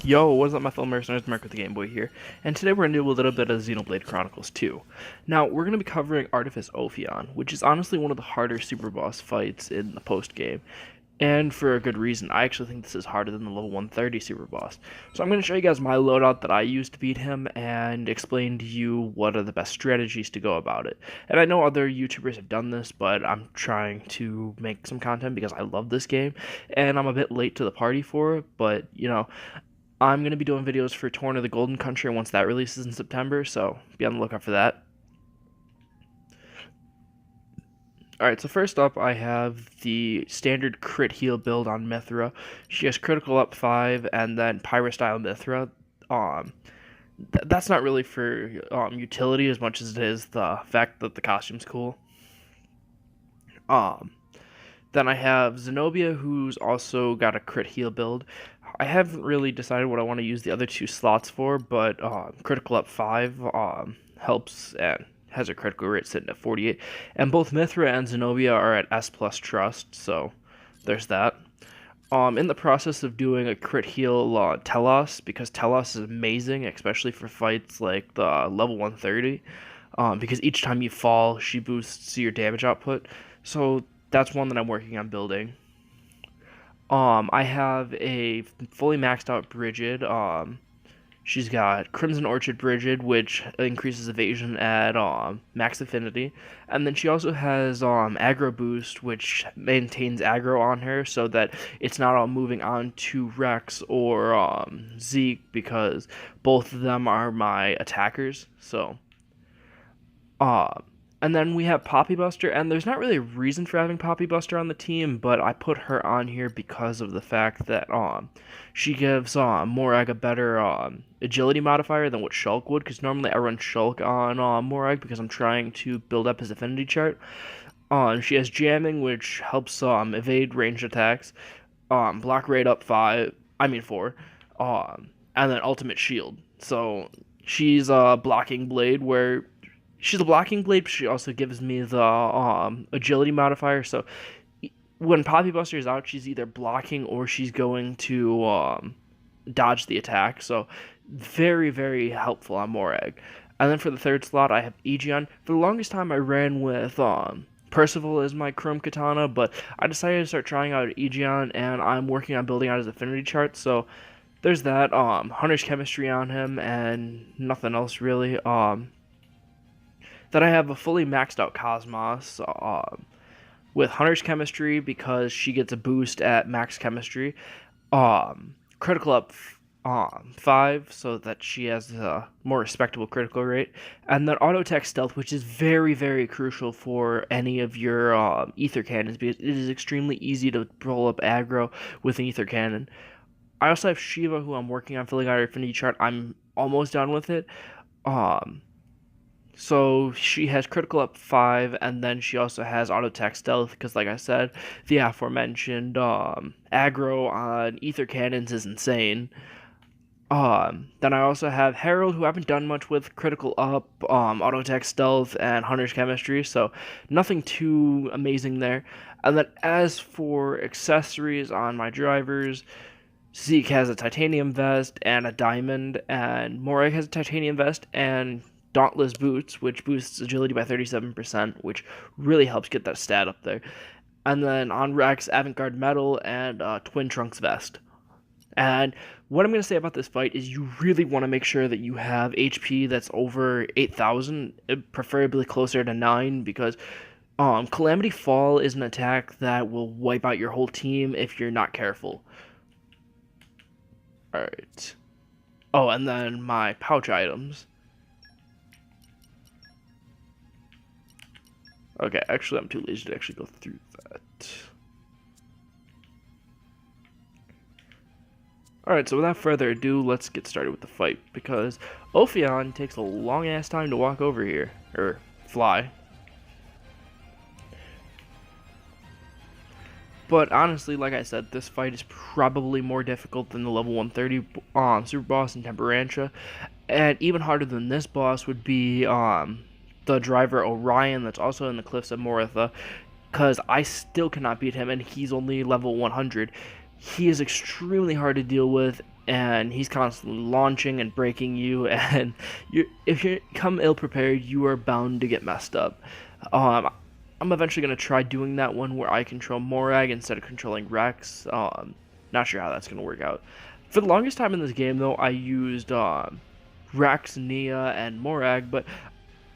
Yo, what's up my fellow mercenaries, Mark with the Game Boy here, and today we're going to do a little bit of Xenoblade Chronicles 2. Now, we're going to be covering Artifice Ophion, which is honestly one of the harder super boss fights in the post-game, and for a good reason. I actually think this is harder than the level 130 super boss. So I'm going to show you guys my loadout that I used to beat him, and explain to you what are the best strategies to go about it. And I know other YouTubers have done this, but I'm trying to make some content because I love this game, and I'm a bit late to the party for it, but, I'm going to be doing videos for Torn of the Golden Country once that releases in September, so be on the lookout for that. Alright, so first up I have the standard crit heal build on Mythra. She has critical up 5 and then Pyra-Style Mythra. That's not really for utility as much as it is the fact that the costume's cool. Then I have Zenobia, who's also got a crit heal build. I haven't really decided what I want to use the other two slots for, but critical up 5 helps and has a critical rate sitting at 48. And both Mythra and Zenobia are at S plus trust, so there's that. In the process of doing a crit heal T-elos, because T-elos is amazing, especially for fights like the level 130, because each time you fall, she boosts your damage output. So that's one that I'm working on building. I have a fully maxed out Brighid. She's got Crimson Orchard Brighid, which increases evasion at max affinity, and then she also has Aggro boost, which maintains aggro on her so that it's not all moving on to Rex or Zeke, because both of them are my attackers. So, and then we have Poppibuster, and there's not really a reason for having Poppibuster on the team, but I put her on here because of the fact that she gives Morag a better agility modifier than what Shulk would, because normally I run Shulk on Morag because I'm trying to build up his affinity chart. She has jamming, which helps evade ranged attacks, block rate up 4, and then ultimate shield. So she's a blocking blade where she's a blocking blade, but she also gives me the agility modifier. So when Poppibuster is out, she's either blocking or she's going to dodge the attack. So very, very helpful on Morag. And then for the third slot, I have Aegeon. For the longest time, I ran with Percival as my Chrome Katana, but I decided to start trying out Aegeon, and I'm working on building out his affinity chart. So there's that. Hunter's Chemistry on him, and nothing else really. Then I have a fully maxed out KOS-MOS with Hunter's Chemistry because she gets a boost at max chemistry. Critical up 5 so that she has a more respectable critical rate. And then Auto Attack Stealth, which is very, very crucial for any of your ether cannons because it is extremely easy to roll up aggro with an ether cannon. I also have Sheba, who I'm working on filling out her affinity chart. I'm almost done with it. So she has critical up 5, and then she also has auto attack stealth, because like I said, the aforementioned aggro on ether cannons is insane. Then I also have Herald, who I haven't done much with, critical up, auto attack stealth, and Hunter's Chemistry, so nothing too amazing there. And then as for accessories on my drivers, Zeke has a titanium vest and a diamond, and Morag has a titanium vest and Dauntless boots, which boosts agility by 37%, which really helps get that stat up there. And then on Rex, Avant-Garde metal and Twin Trunks vest. And what I'm going to say about this fight is you really want to make sure that you have HP that's over 8,000, preferably closer to 9, because Calamity Fall is an attack that will wipe out your whole team if you're not careful. Alright. Oh, and then my pouch items. Okay, actually, I'm too lazy to actually go through that. Alright, so without further ado, let's get started with the fight, because Ophion takes a long-ass time to walk over here, or fly. But honestly, like I said, this fight is probably more difficult than the level 130 super boss in Temperantia, and even harder than this boss would be the driver Orion that's also in the Cliffs of Moritha, because I still cannot beat him, and he's only level 100. He is extremely hard to deal with, and he's constantly launching and breaking you, and if you come ill prepared, you are bound to get messed up. I'm eventually going to try doing that one where I control Morag instead of controlling Rex. Not sure how that's going to work out. For the longest time in this game, though, I used Rex, Nia, and Morag, but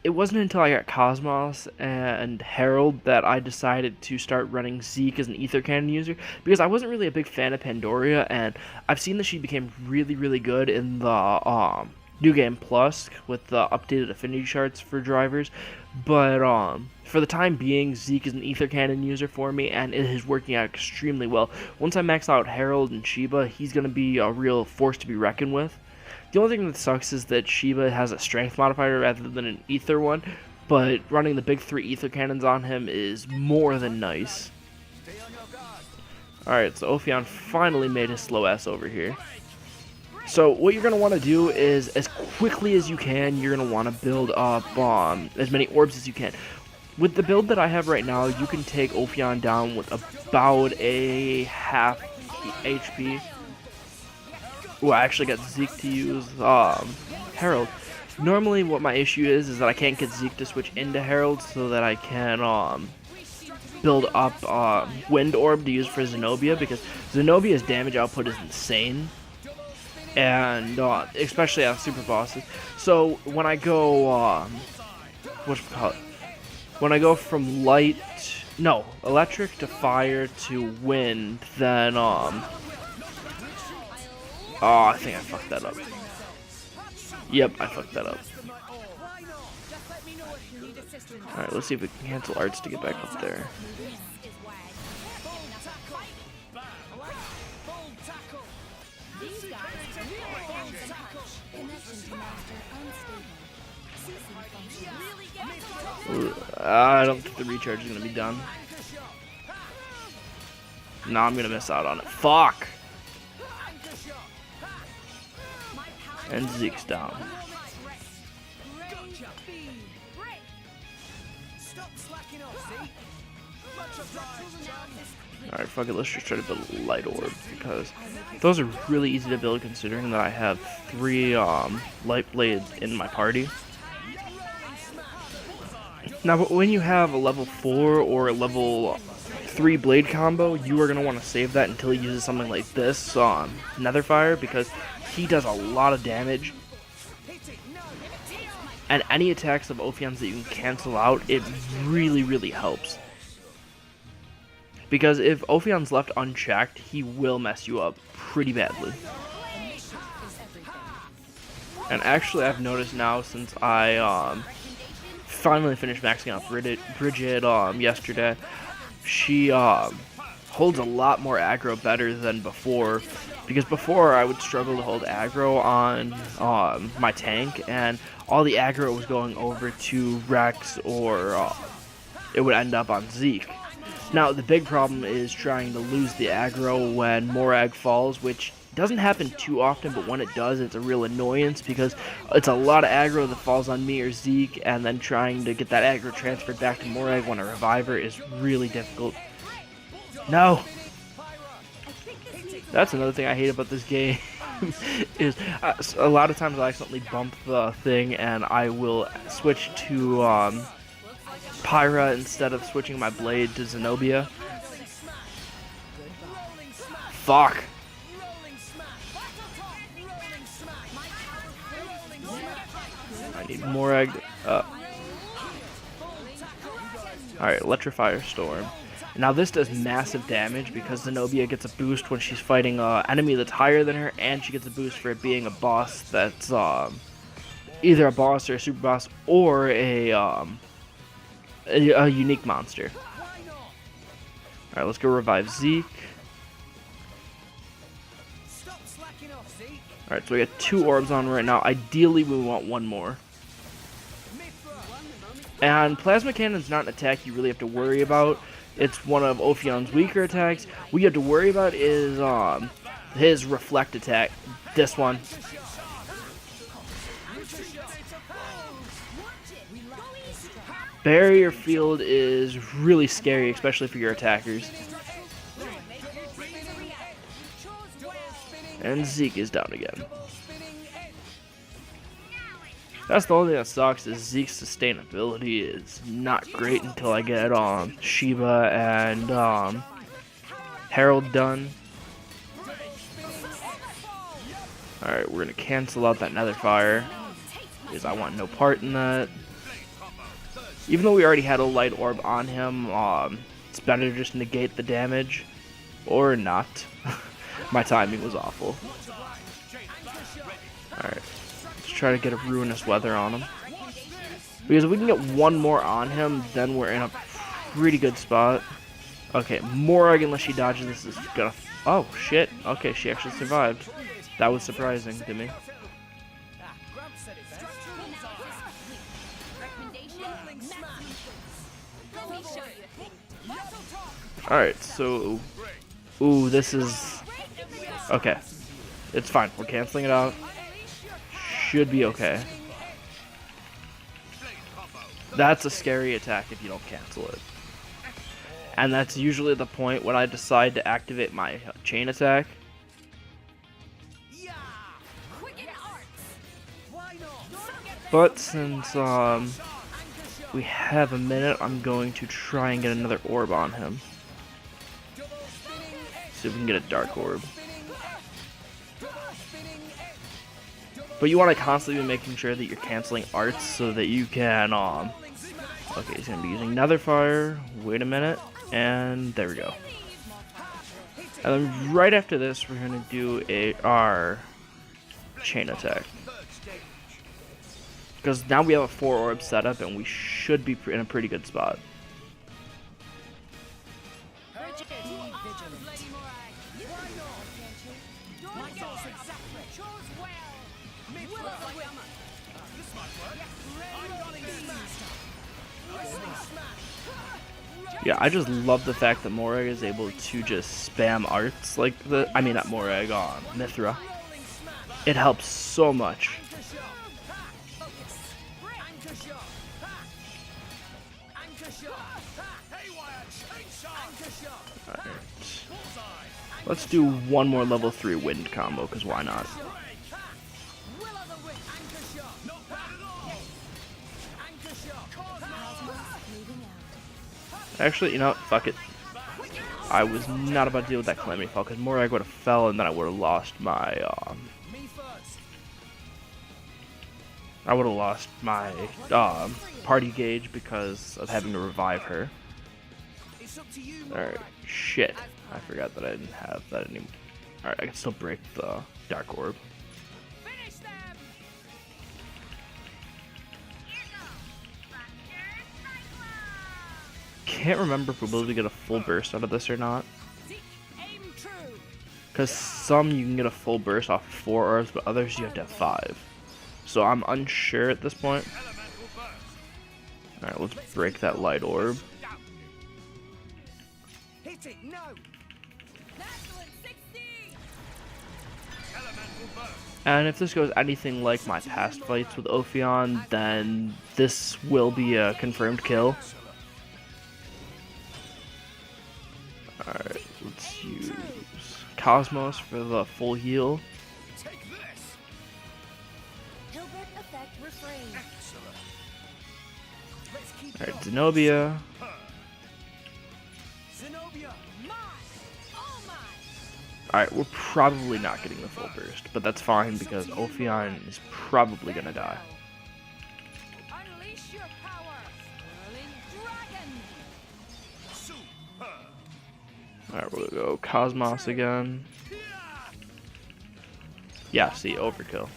it wasn't until I got KOS-MOS and Herald that I decided to start running Zeke as an Ether Cannon user, because I wasn't really a big fan of Pandoria, and I've seen that she became really, really good in the New Game Plus with the updated affinity charts for drivers, but for the time being, Zeke is an Ether Cannon user for me, and it is working out extremely well. Once I max out Herald and Sheba, he's going to be a real force to be reckoned with. The only thing that sucks is that Sheba has a strength modifier rather than an ether one, but running the big 3 ether cannons on him is more than nice. Alright, so Ophion finally made his slow ass over here. So what you're going to want to do is, as quickly as you can, you're going to want to build up as many orbs as you can. With the build that I have right now, you can take Ophion down with about a half HP. Ooh, I actually got Zeke to use Herald. Normally what my issue is that I can't get Zeke to switch into Herald so that I can build up Wind Orb to use for Zenobia, because Zenobia's damage output is insane. And especially on super bosses. So when I go when I go from electric to fire to wind, then oh, I think I fucked that up. Yep, I fucked that up. Alright, let's see if we can cancel arts to get back up there. I don't think the recharge is going to be done. No, I'm going to miss out on it. Fuck! And Zeke's down. Alright, fuck it, let's just try to build a light orb, because those are really easy to build considering that I have 3 light blades in my party. Now, but when you have a level 4 or a level 3 blade combo, you are going to want to save that until he uses something like this, Netherfire, because he does a lot of damage. And any attacks of Ophion's that you can cancel out, it really, really helps. Because if Ophion's left unchecked, he will mess you up pretty badly. And actually, I've noticed now since I finally finished maxing out Brighid yesterday, she holds a lot more aggro better than before. Because before I would struggle to hold aggro on my tank, and all the aggro was going over to Rex, or it would end up on Zeke. Now the big problem is trying to lose the aggro when Morag falls, which doesn't happen too often, but when it does, it's a real annoyance because it's a lot of aggro that falls on me or Zeke, and then trying to get that aggro transferred back to Morag when a reviver is really difficult. No! That's another thing I hate about this game, is a lot of times I accidentally bump the thing and I will switch to Pyra instead of switching my blade to Zenobia. Fuck! I need Morag. Alright, Electrifier Storm. Now this does massive damage because Zenobia gets a boost when she's fighting an enemy that's higher than her, and she gets a boost for it being a boss that's either a boss or a super boss or a unique monster. Alright, let's go revive Zeke. Alright, so we got 2 orbs on right now. Ideally, we want 1 more. And Plasma Cannon's not an attack you really have to worry about. It's one of Ophion's weaker attacks. What you have to worry about is his Reflect attack. This one. Barrier Field is really scary, especially for your attackers. And Zeke is down again. That's the only thing that sucks, is Zeke's sustainability is not great until I get Sheba and Herald done. Alright, we're gonna cancel out that Nether Fire, because I want no part in that. Even though we already had a light orb on him, it's better to just negate the damage. Or not. My timing was awful. Alright. Let's try to get a Ruinous Weather on him. Because if we can get one more on him, then we're in a pretty good spot. Okay, Morag, unless she dodges this, is gonna... Oh, shit. Okay, she actually survived. That was surprising to me. Alright, so... Ooh, this is... Okay. It's fine. We're canceling it out. Should be okay. That's a scary attack if you don't cancel it. And that's usually the point when I decide to activate my chain attack. But since we have a minute, I'm going to try and get another orb on him. See if we can get a dark orb. But you want to constantly be making sure that you're canceling arts so that you can okay, he's gonna be using Nether Fire. Wait a minute, and there we go. And then right after this, we're gonna do our chain attack. Because now we have a 4 orb setup and we should be in a pretty good spot. Yeah, I just love the fact that Morag is able to just spam arts like I mean not Morag, Mythra. It helps so much. Alright. Let's do one more level 3 wind combo, because why not? Actually, you know what? Fuck it. I was not about to deal with that Calamity Fall, because Morag would have fell and then I would have lost my, party gauge because of having to revive her. Alright, shit. I forgot that I didn't have that anymore. Alright, I can still break the Dark Orb. Can't remember if we'll be able to get a full burst out of this or not. Because some you can get a full burst off 4 orbs, but others you have to have 5. So I'm unsure at this point. Alright, let's break that light orb. And if this goes anything like my past fights with Ophion, then this will be a confirmed kill. Alright, let's use KOS-MOS for the full heal. Alright, Zenobia. Alright, we're probably not getting the full burst, but that's fine because Ophion is probably gonna die. Alright, we'll go KOS-MOS again. Yeah, see, overkill.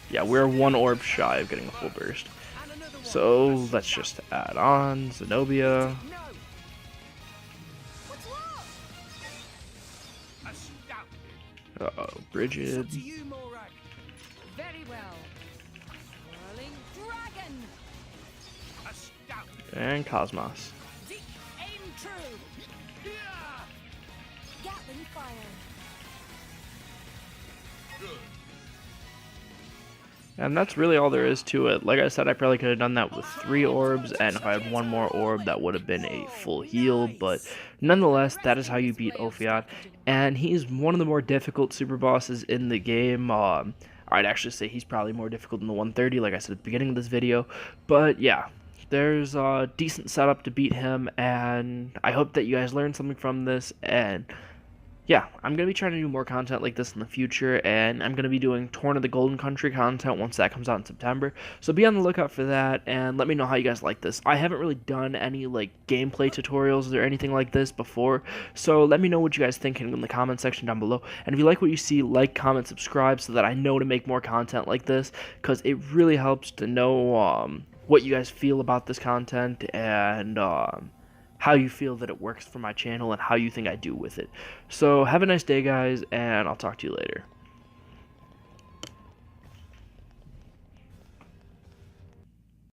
Yeah, we're 1 orb shy of getting a full burst. So, let's just add on Zenobia. Uh-oh, Brighid. And KOS-MOS. And that's really all there is to it. Like I said, I probably could have done that with 3 orbs, and if I had 1 more orb, that would have been a full heal, but nonetheless, that is how you beat Ophion, and he's one of the more difficult super bosses in the game. I'd actually say he's probably more difficult than the 130, like I said at the beginning of this video, but yeah. There's a decent setup to beat him, and I hope that you guys learned something from this, and yeah, I'm going to be trying to do more content like this in the future, and I'm going to be doing Torn of the Golden Country content once that comes out in September, so be on the lookout for that, and let me know how you guys like this. I haven't really done any, like, gameplay tutorials or anything like this before, so let me know what you guys think in the comment section down below, and if you like what you see, like, comment, subscribe, so that I know to make more content like this, because it really helps to know, what you guys feel about this content, and, how you feel that it works for my channel and how you think I do with it. So have a nice day, guys, and I'll talk to you later.